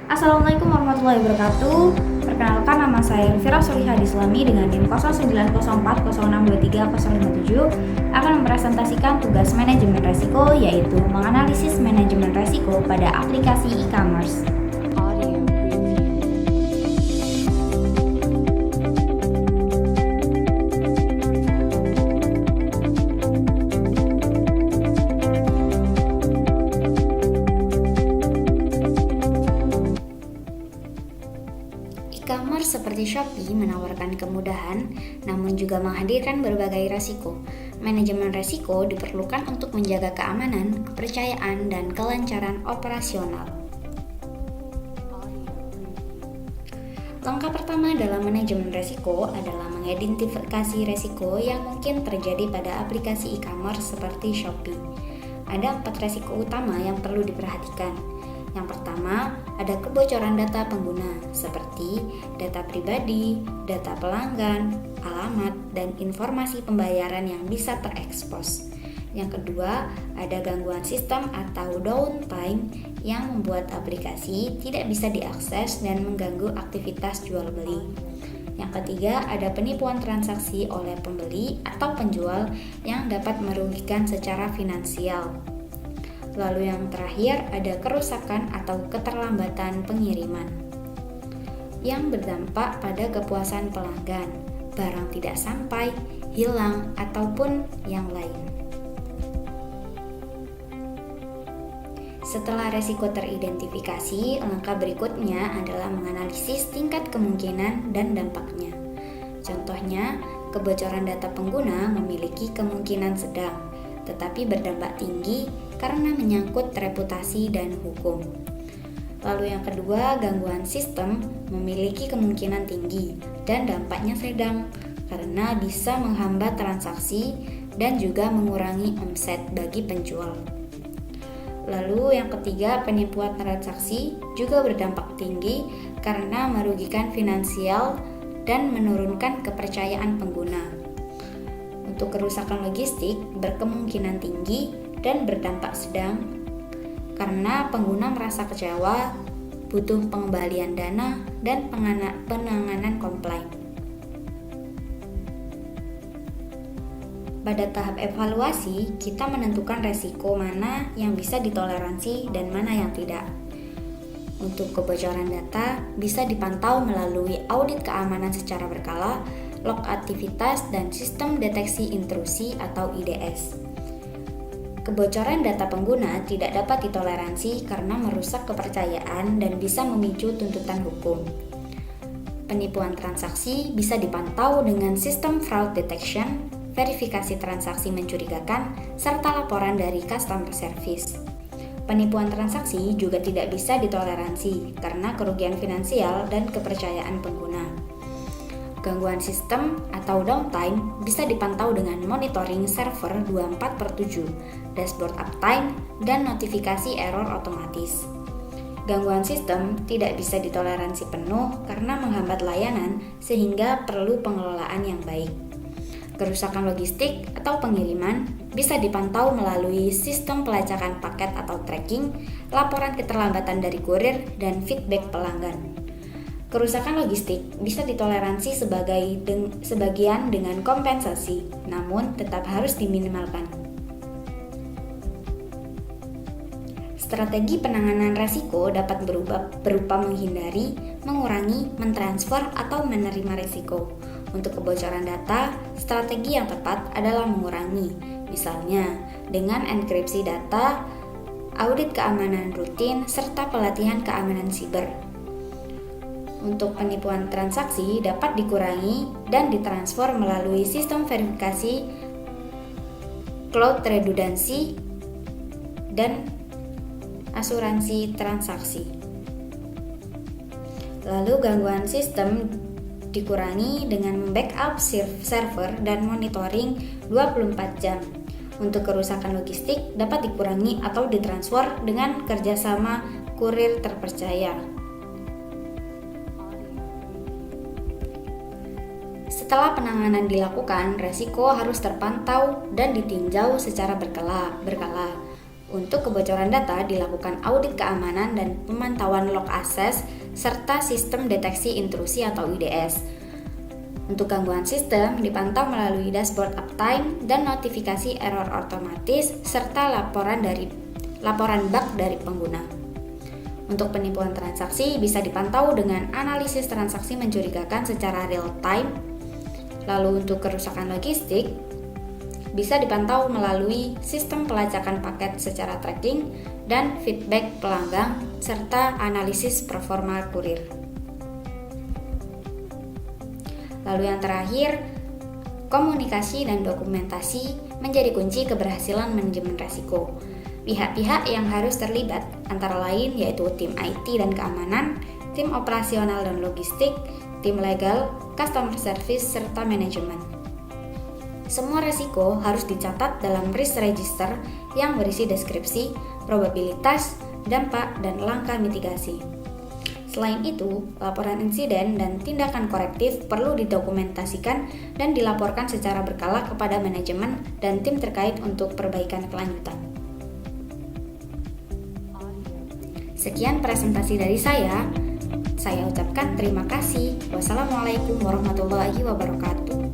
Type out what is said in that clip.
Assalamualaikum warahmatullahi wabarakatuh. Perkenalkan, nama saya Elvira Solihah Dislami dengan NIM 0904062357 akan mempresentasikan tugas manajemen resiko, yaitu menganalisis manajemen resiko pada aplikasi e-commerce. E-commerce seperti Shopee menawarkan kemudahan, namun juga menghadirkan berbagai resiko. Manajemen resiko diperlukan untuk menjaga keamanan, kepercayaan, dan kelancaran operasional. Langkah pertama dalam manajemen resiko adalah mengidentifikasi resiko yang mungkin terjadi pada aplikasi e-commerce seperti Shopee. Ada 4 resiko utama yang perlu diperhatikan. Yang pertama, ada kebocoran data pengguna seperti data pribadi, data pelanggan, alamat, dan informasi pembayaran yang bisa terekspos. Yang kedua, ada gangguan sistem atau downtime yang membuat aplikasi tidak bisa diakses dan mengganggu aktivitas jual beli. Yang ketiga, ada penipuan transaksi oleh pembeli atau penjual yang dapat merugikan secara finansial. Lalu yang terakhir, ada kerusakan atau keterlambatan pengiriman yang berdampak pada kepuasan pelanggan, barang tidak sampai, hilang, ataupun yang lain. Setelah resiko teridentifikasi, langkah berikutnya adalah menganalisis tingkat kemungkinan dan dampaknya. Contohnya, kebocoran data pengguna memiliki kemungkinan sedang, tetapi berdampak tinggi karena menyangkut reputasi dan hukum. Lalu yang kedua, gangguan sistem memiliki kemungkinan tinggi dan dampaknya sedang karena bisa menghambat transaksi dan juga mengurangi omset bagi penjual. Lalu yang ketiga, penipuan transaksi juga berdampak tinggi karena merugikan finansial dan menurunkan kepercayaan pengguna. Untuk kerusakan logistik berkemungkinan tinggi dan berdampak sedang karena pengguna merasa kecewa, butuh pengembalian dana, dan penanganan komplain. Pada tahap evaluasi, kita menentukan resiko mana yang bisa ditoleransi dan mana yang tidak. Untuk kebocoran data bisa dipantau melalui audit keamanan secara berkala, log aktivitas, dan sistem deteksi intrusi atau IDS. Kebocoran data pengguna tidak dapat ditoleransi karena merusak kepercayaan dan bisa memicu tuntutan hukum. Penipuan transaksi bisa dipantau dengan sistem fraud detection, verifikasi transaksi mencurigakan, serta laporan dari customer service. Penipuan transaksi juga tidak bisa ditoleransi karena kerugian finansial dan kepercayaan pengguna. Gangguan sistem atau downtime bisa dipantau dengan monitoring server 24/7, dashboard uptime, dan notifikasi error otomatis. Gangguan sistem tidak bisa ditoleransi penuh karena menghambat layanan sehingga perlu pengelolaan yang baik. Kerusakan logistik atau pengiriman bisa dipantau melalui sistem pelacakan paket atau tracking, laporan keterlambatan dari kurir, dan feedback pelanggan. Kerusakan logistik bisa ditoleransi sebagian dengan kompensasi, namun tetap harus diminimalkan. Strategi penanganan resiko dapat berupa menghindari, mengurangi, mentransfer, atau menerima resiko. Untuk kebocoran data, strategi yang tepat adalah mengurangi, misalnya dengan enkripsi data, audit keamanan rutin, serta pelatihan keamanan siber. Untuk penipuan transaksi dapat dikurangi dan ditransfer melalui sistem verifikasi, cloud redundancy, dan asuransi transaksi. Lalu gangguan sistem dikurangi dengan membackup server dan monitoring 24 jam. Untuk kerusakan logistik dapat dikurangi atau ditransfer dengan kerjasama kurir terpercaya. Setelah penanganan dilakukan, resiko harus terpantau dan ditinjau secara berkala. Untuk kebocoran data dilakukan audit keamanan dan pemantauan log akses serta sistem deteksi intrusi atau IDS. Untuk gangguan sistem dipantau melalui dashboard uptime dan notifikasi error otomatis serta laporan bug dari pengguna. Untuk penipuan transaksi bisa dipantau dengan analisis transaksi mencurigakan secara real time. Lalu untuk kerusakan logistik bisa dipantau melalui sistem pelacakan paket secara tracking dan feedback pelanggan serta analisis performa kurir. Lalu yang terakhir, komunikasi dan dokumentasi menjadi kunci keberhasilan manajemen resiko. Pihak-pihak yang harus terlibat antara lain yaitu tim IT dan keamanan, tim operasional dan logistik, tim legal, customer service, serta manajemen. Semua resiko harus dicatat dalam risk register yang berisi deskripsi, probabilitas, dampak, dan langkah mitigasi. Selain itu, laporan insiden dan tindakan korektif perlu didokumentasikan dan dilaporkan secara berkala kepada manajemen dan tim terkait untuk perbaikan kelanjutan. Sekian presentasi dari saya ucapkan terima kasih. Wassalamualaikum warahmatullahi wabarakatuh.